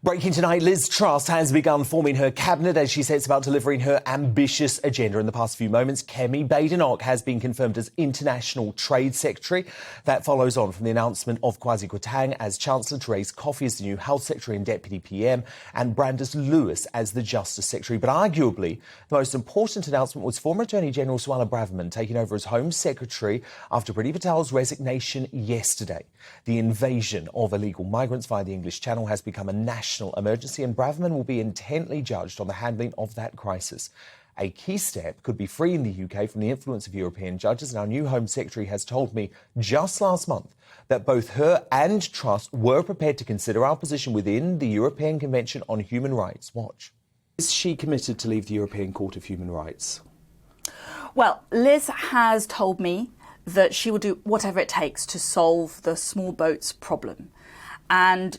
Breaking tonight, Liz Truss has begun forming her cabinet as she sets about delivering her ambitious agenda. In the past few moments, Kemi Badenoch has been confirmed as International Trade Secretary. That follows on from the announcement of Kwasi Kwarteng as Chancellor, Therese Coffey as the new Health Secretary and Deputy PM, and Brandis Lewis as the Justice Secretary. But arguably, the most important announcement was former Attorney General Suella Braverman taking over as Home Secretary after Priti Patel's resignation yesterday. The invasion of illegal migrants via the English Channel has become a national emergency, and Braverman will be intently judged on the handling of that crisis. A key step could be freeing the UK from the influence of European judges, and our new Home Secretary has told me just last month that both her and Truss were prepared to consider our position within the European Convention on Human Rights. Watch. Is she committed to leave the European Court of Human Rights? Well, Liz has told me that she will do whatever it takes to solve the small boats problem. And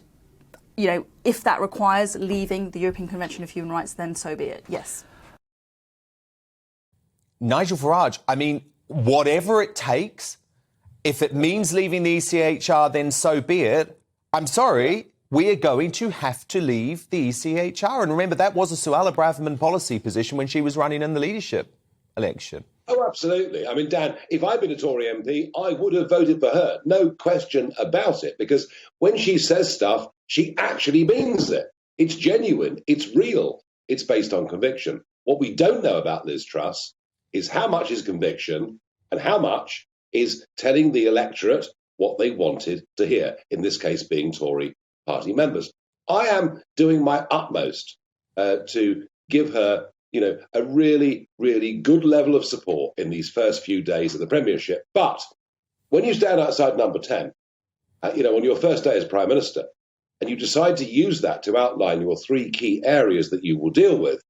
you know, if that requires leaving the European Convention of Human Rights, then so be it, yes. Nigel Farage, I mean, whatever it takes, if it means leaving the ECHR, then so be it. I'm sorry, we are going to have to leave the ECHR. And remember, that was a Suella Braverman policy position when she was running in the leadership election. Oh, absolutely. I mean, Dan, if I'd been a Tory MP, I would have voted for her. No question about it, because when she says stuff, she actually means it. It's genuine. It's real. It's based on conviction. What we don't know about Liz Truss is how much is conviction and how much is telling the electorate what they wanted to hear, in this case being Tory party members. I am doing my utmost to give her, you know, a really, really good level of support in these first few days of the Premiership. But when you stand outside number 10, you know, on your first day as Prime Minister, and you decide to use that to outline your three key areas that you will deal with,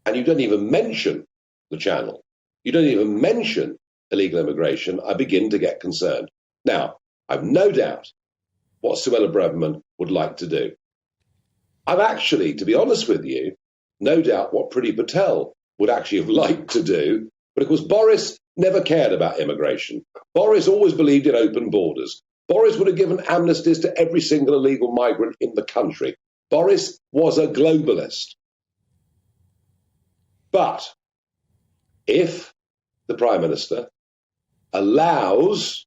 and you don't even mention the Channel, you don't even mention illegal immigration, I begin to get concerned. Now, I've no doubt what Suella Braverman would like to do. I've actually, to be honest with you, no doubt what Priti Patel would actually have liked to do, but of course Boris never cared about immigration. Boris always believed in open borders. Boris would have given amnesties to every single illegal migrant in the country. Boris was a globalist. But if the Prime Minister allows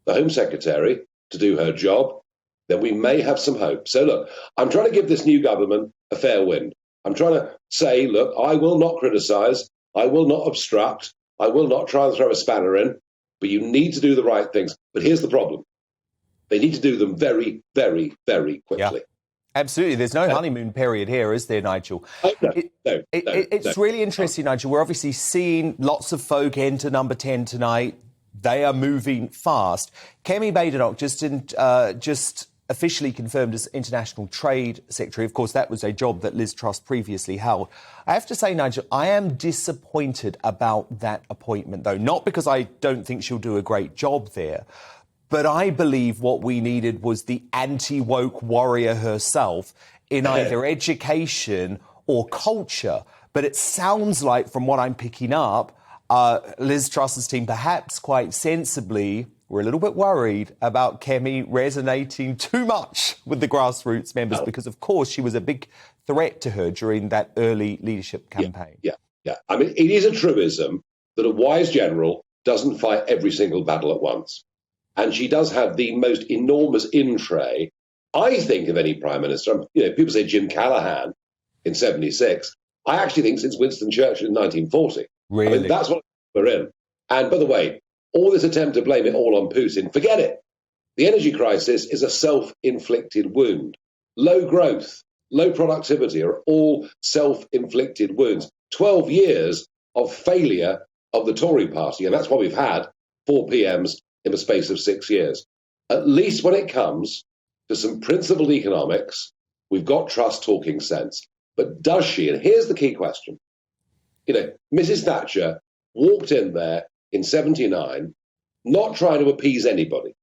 the Home Secretary to do her job, then we may have some hope. So look, I'm trying to give this new government a fair wind. I'm trying to say, look, I will not criticise, I will not obstruct, I will not try and throw a spanner in, but you need to do the right things. But here's the problem. They need to do them very, very, very quickly. Yeah, absolutely. There's no honeymoon period here, is there, Nigel? It's really interesting, Nigel. We're obviously seeing lots of folk enter number 10 tonight. They are moving fast. Kemi Badenoch just officially confirmed as International Trade Secretary. Of course, that was a job that Liz Truss previously held. I have to say, Nigel, I am disappointed about that appointment, though, not because I don't think she'll do a great job there, but I believe what we needed was the anti-woke warrior herself in either education or culture. But it sounds like, from what I'm picking up, Liz Truss's team, perhaps quite sensibly, were a little bit worried about Kemi resonating too much with the grassroots members because, of course, she was a big threat to her during that early leadership campaign. Yeah. I mean, it is a truism that a wise general doesn't fight every single battle at once. And she does have the most enormous in-tray, I think, of any prime minister. You know, people say Jim Callaghan in 76. I actually think since Winston Churchill in 1940. Really? I mean, that's what we're in. And by the way, all this attempt to blame it all on Putin, forget it. The energy crisis is a self-inflicted wound. Low growth, low productivity are all self-inflicted wounds. 12 years of failure of the Tory party, and that's why we've had 4 PMs in the space of 6 years. At least when it comes to some principled economics, we've got Truss talking sense. But does she? And here's the key question. You know, Mrs. Thatcher walked in there in 79, not trying to appease anybody.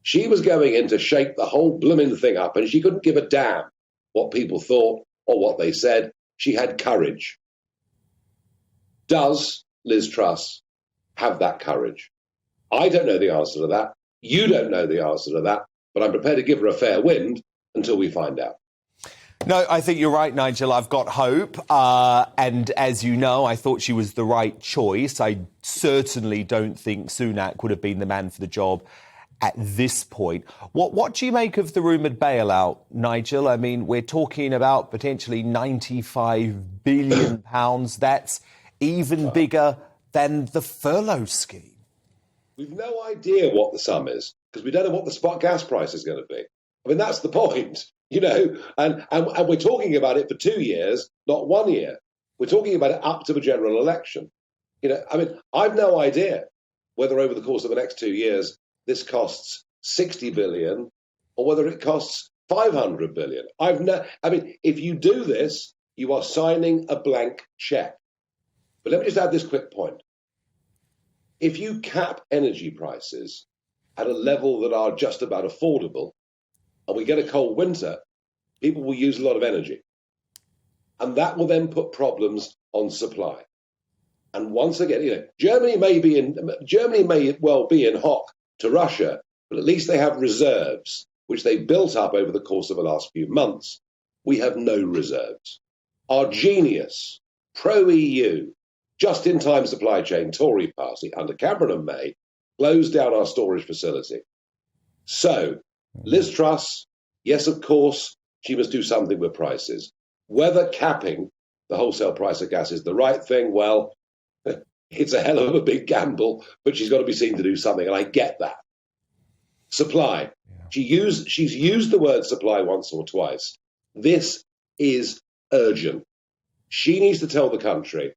She was going in to shake the whole blooming thing up, and she couldn't give a damn what people thought or what they said. She had courage. Does Liz Truss have that courage? I don't know the answer to that. You don't know the answer to that, but I'm prepared to give her a fair wind until we find out. No, I think you're right, Nigel. I've got hope. And as you know, I thought she was the right choice. I certainly don't think Sunak would have been the man for the job at this point. What do you make of the rumoured bailout, Nigel? I mean, we're talking about potentially £95 billion. That's even bigger than the furlough scheme. We've no idea what the sum is because we don't know what the spot gas price is going to be. I mean, that's the point, and we're talking about it for 2 years, not 1 year. We're talking about it up to the general election. I mean, I've no idea whether over the course of the next 2 years this costs 60 billion or whether it costs 500 billion. I mean, if you do this, you are signing a blank check. But let me just add this quick point. If you cap energy prices at a level that are just about affordable, and we get a cold winter, people will use a lot of energy. And that will then put problems on supply. And once again, Germany may well be in hock to Russia, but at least they have reserves, which they built up over the course of the last few months. We have no reserves. Our genius, pro-EU, just-in-time supply chain Tory party under Cameron and May closed down our storage facility. So, Liz Truss, yes, of course, she must do something with prices. Whether capping the wholesale price of gas is the right thing, well, it's a hell of a big gamble, but she's got to be seen to do something, and I get that. Supply. Yeah. She's used the word supply once or twice. This is urgent. She needs to tell the country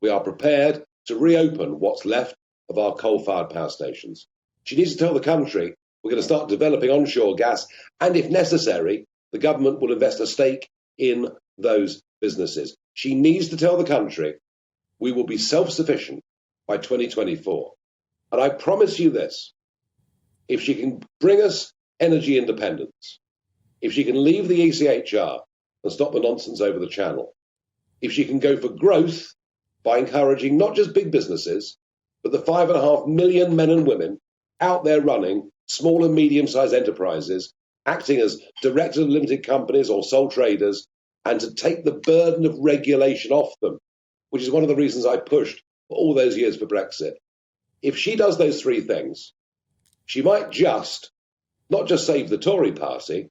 we are prepared to reopen what's left of our coal-fired power stations. She needs to tell the country we're going to start developing onshore gas, and if necessary, the government will invest a stake in those businesses. She needs to tell the country we will be self-sufficient by 2024. And I promise you this, if she can bring us energy independence, if she can leave the ECHR and stop the nonsense over the channel, if she can go for growth by encouraging not just big businesses, but the 5.5 million men and women out there running small and medium-sized enterprises, acting as directors of limited companies or sole traders, and to take the burden of regulation off them, which is one of the reasons I pushed for all those years for Brexit. If she does those three things, she might not just save the Tory party,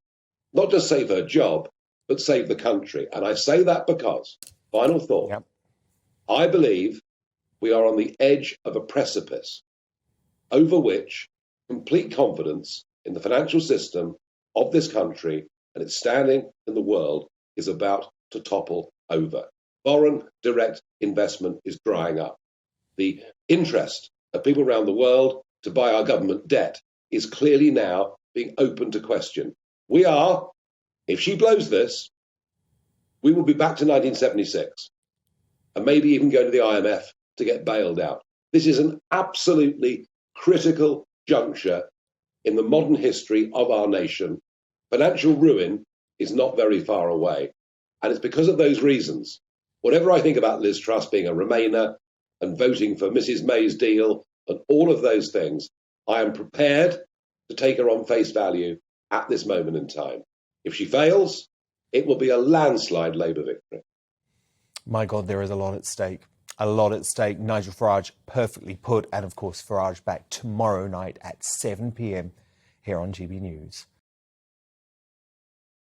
not just save her job, but save the country. And I say that because, final thought, yep, I believe we are on the edge of a precipice over which complete confidence in the financial system of this country and its standing in the world is about to topple over. Foreign direct investment is drying up. The interest of people around the world to buy our government debt is clearly now being open to question. We are, if she blows this, we will be back to 1976 and maybe even go to the IMF to get bailed out. This is an absolutely critical juncture in the modern history of our nation. Financial ruin is not very far away. And it's because of those reasons, whatever I think about Liz Truss being a Remainer and voting for Mrs. May's deal and all of those things, I am prepared to take her on face value at this moment in time. If she fails, it will be a landslide Labour victory. My God, there is a lot at stake. A lot at stake. Nigel Farage, perfectly put. And of course, Farage back tomorrow night at 7 p.m. here on GB News.